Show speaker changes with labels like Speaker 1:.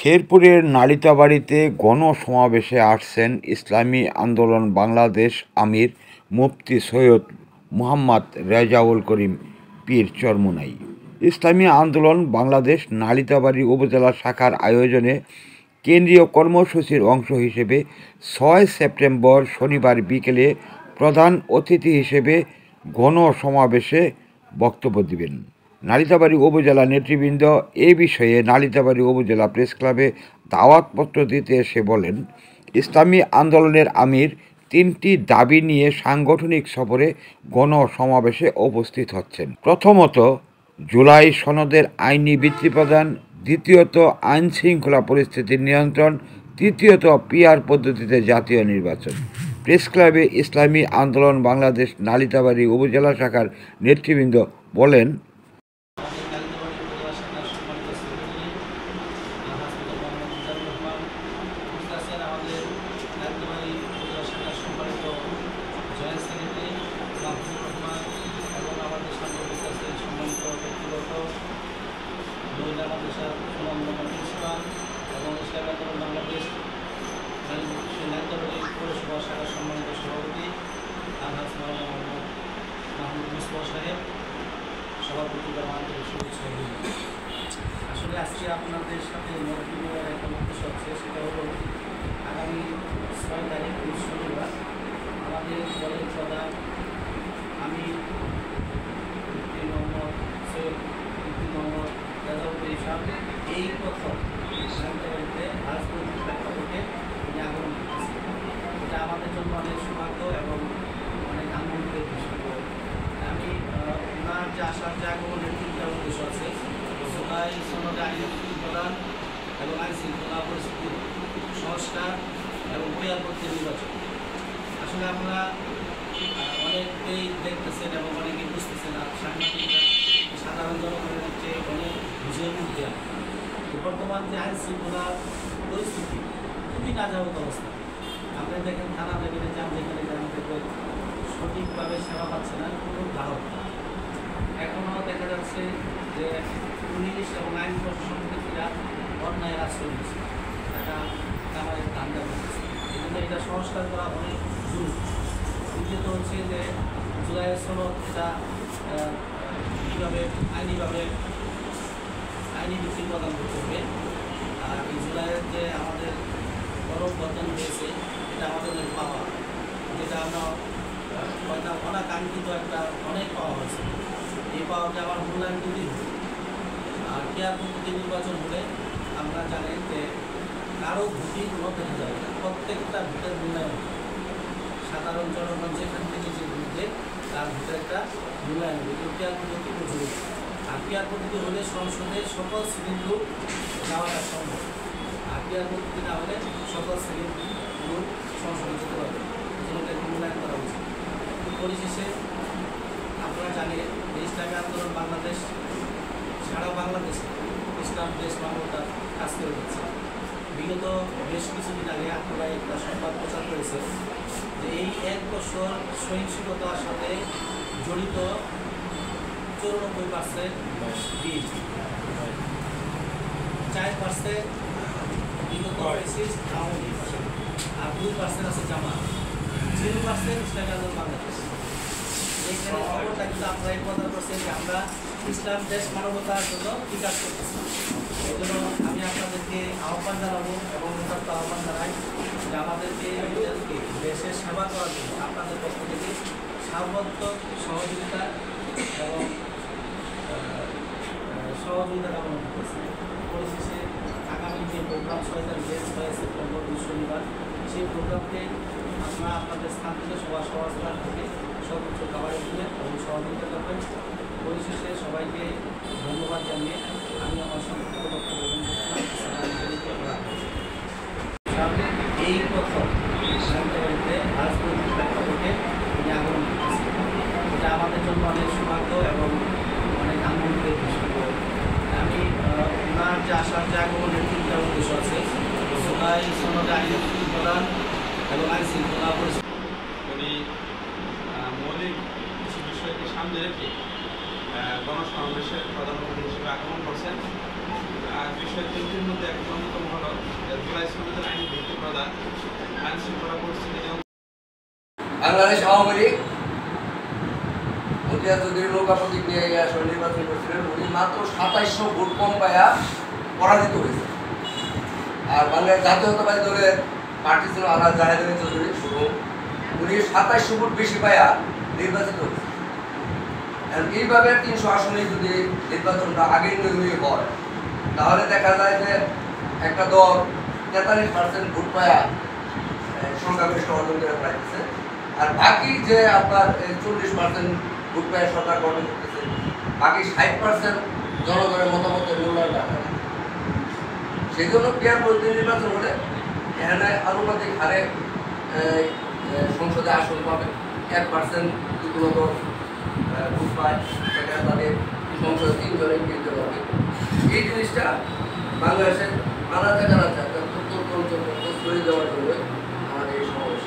Speaker 1: শেরপুরের নালিতাবাড়িতে গণসমাবেশে আসছেন ইসলামী আন্দোলন বাংলাদেশ আমির মুফতি সৈয়দ মুহাম্মদ রেজাউল করিম পীর চরমোনাই। ইসলামী আন্দোলন বাংলাদেশ নালিতাবাড়ি উপজেলা শাখার আয়োজনে কেন্দ্রীয় কর্মসূচির অংশ হিসেবে 6 সেপ্টেম্বর শনিবার বিকেলে প্রধান অতিথি হিসেবে গণসমাবেশে বক্তব্য দেবেন। নালিতাবাড়ি উপজেলা নেতৃবৃন্দ এ বিষয়ে নালিতাবাড়ি উপজেলা প্রেস ক্লাবে দাওয়াতপত্র দিতে এসে বলেন, ইসলামী আন্দোলনের আমির 3টি দাবি নিয়ে সাংগঠনিক সফরে গণসমাবেশে উপস্থিত হচ্ছেন। প্রথমত, জুলাই সনদের আইনি ভিত্তি প্রদান, দ্বিতীয়ত আইন শৃঙ্খলা পরিস্থিতির নিয়ন্ত্রণ, তৃতীয়ত পিআর পদ্ধতিতে জাতীয় নির্বাচন। প্রেস ক্লাবে ইসলামী আন্দোলন বাংলাদেশ নালিতাবাড়ি উপজেলা শাখার নেতৃবৃন্দ বলেন,
Speaker 2: আসলে আজকে আপনাদের সাথে একটা উদ্দেশ্য হচ্ছে, সেটা হলো আগামী 6 তারিখ শনিবার আমাদের দলের প্রধান আমির মুফতি মোহাম্মদ সৈয়দ মুফতি মোহাম্মদ রেজাউল করিম সাহেব এই প্রথম নালিতাবাড়িতে রাজনৈতিক প্রেক্ষাপটে উনি আগমন করতেছেন। এটা আমাদের জন্য অনেক সৌভাগ্য এবং অনেক আনন্দের বিষয়। আমি ওনার যে আসার যে আগমনের 3টা উদ্দেশ্য আছে, জুলাই সনদে আইন প্রদান এবং আইন শৃঙ্খলা পরিস্থিতি সংস্কার এবং পিআর পদ্ধতি নির্বাচন। আসলে আমরা অনেকেই দেখতেছেন এবং অনেকেই বুঝতেছেন, সাংবাদিকরা সাধারণ জনগণের যে অনেক বুঝের মধ্যে বর্তমান যে আইন শৃঙ্খলা পরিস্থিতি খুবই নাজুক অবস্থা। আপনি দেখেন থানা লেভেলে যান, যেখানে যান দেখবেন সঠিকভাবে সেবা পাচ্ছে না কোনো গ্রাহক। এখনও দেখা যাচ্ছে যে পুলিশ এবং আইন প্রশাসন ব্যক্তিরা অন্যায় আশ্রয় দিচ্ছে, একটা কামারের ধান্দা করতেছে। এই জন্য এটা সংস্কার করা অনেক জরুরি। দ্বিতীয়ত হচ্ছে যে জুলাইয়ের সনদ এটা কীভাবে আইনি ভিত্তি প্রদান করতে হবে। আর এই জুলাইয়ের যে আমাদের গণঅভ্যুত্থান হয়েছে, এটা আমাদের অনেক পাওয়া, যেটা আমরা অনাকাঙ্ক্ষিত একটা অনেক পাওয়া হয়েছে। এই পাওয়াকে আবার মূল্যায়ন করতে হবে। আর পিআর পদ্ধতি নির্বাচন হলে আমরা জানি যে কারো ভোটই কোনো দেখা যাবে না, প্রত্যেকটা ভোটের মূল্যায়ন। সাধারণ জনগণ যেখান থেকে যে ভোটে তার ভোটের একটা মূল্যায়ন হবে। কিন্তু পিআর পদ্ধতি জরুরি। আর পিআর পদ্ধতি হলে সংসদে সকল শ্রেণীর লোক যাওয়াটা সম্ভব। আর পিআর পদ্ধতি না হলে সকল শ্রেণীর লোক সংসদে যেতে পারবে। এটাকে মূল্যায়ন করা উচিত। পরিশেষে আপনারা জানেন যে ইসলামী আন্দোলন বাংলাদেশ সারা বাংলাদেশে ইসলাম দেশ মানবতার কাজ করে যাচ্ছে। বিগত বেশ কিছুদিন আগে আপনারা একটা সংবাদ প্রচার করেছে যে এই 1 বছর সহিংসতার সাথে জড়িত 94% বিল, 4% বিগত আওয়ামী লীগ, আর 2% আছে জামাত, 0% ইসলামী আন্দোলন বাংলাদেশ। এইখানে খবরটা কিন্তু আপনারা এই কথা করছেন যে আমরা ইসলাম দেশ মানবতার জন্য বিকাশ করতেছি। এই জন্য আমি আপনাদেরকে আহ্বান জানাবো এবং যথার্থ আহ্বান জানাই যে আমাদেরকে দেশের সেবা করার জন্য আপনাদের পক্ষ থেকে সার্বত্রিক সহযোগিতা এবং সহযোগিতা কামনা করতেছি। পরিশেষে আগামী যে প্রোগ্রাম 6 তারিখে 6 সেপ্টেম্বর শনিবার, সেই প্রোগ্রামকে আমরা আপনাদের স্থান থেকে সবার থেকে সর্বোচ্চ খাবারের দিলেন এবং সহযোগিতা করবেন। পরিশেষে সবাইকে ধন্যবাদ জানিয়ে আমি আমার সংক্ষিপ্ত বক্তব্য এই প্রথম নালিতাবাড়িতে রাজনৈতিক প্রেক্ষাপটে উনি আগমন করতেছেন। এটা আমাদের জন্য অনেক সৌভাগ্য এবং অনেক আনন্দের বিষয়। আমি ওনার যে আসার যে আগমনের 3টা উদ্দেশ্য আছে, জুলাই সনদে আইন প্রদান এবং আইন শৃঙ্খলা পরিস্থিতি।
Speaker 3: উনি মৌলিক কিছু বিষয়কে সামনে রেখে গণসমাবেশের প্রধান অতিথি হিসেবে আগমন করছেন। বিষয় 3টির মধ্যে একটা অন্যতম শ্রমিকদের আইন ভিত্তিক প্রদান, আইন শৃঙ্খলা পরিস্থিতি নিয়ন্ত্রণ।
Speaker 4: বাংলাদেশ আওয়ামী লীগ মতিয়া চৌধুরী নৌকা প্রতীক নিয়ে এই আসনে নির্বাচন করছিলেন। উনি মাত্র 2700 ভোট কম পায়া পরাজিত হয়েছে। আর বাংলাদেশ জাতীয়তাবাদী দলের প্রার্থী ছিল আলাল জাহেদ আলী চৌধুরী শুভম, উনি 2700 ভোট বেশি পায়া নির্বাচিত হয়েছে। এইভাবে 300 আসনে যদি নির্বাচনটা আগের নিয়মে হয় তাহলে দেখা যায় যে একটা দল 43% ভোট পায়া সংখ্যাগরিষ্ঠ অর্জন করে পাইতেছে, আর বাকি যে আপনার 40% ভোট পায় সরকার গঠন করতেছে, বাকি 60% জনগণের মতামতের মূল্যায়ন রাখা যায়। সেই জন্য পেয়ার প্রতিনিধি নির্বাচন হলে এখানে আনুপাতিক হারে সংসদে আসন পাবে। 1% যদি কোনো দল ভোট পায় সেখানে তাদের সংসদে 3 জনে কিনতে পারবে। এই জিনিসটা বাংলাদেশের আনাচে কানাচে অত্যন্ত অঞ্চল ছড়িয়ে দেওয়ার জন্য আমাদের এই সমাবেশ।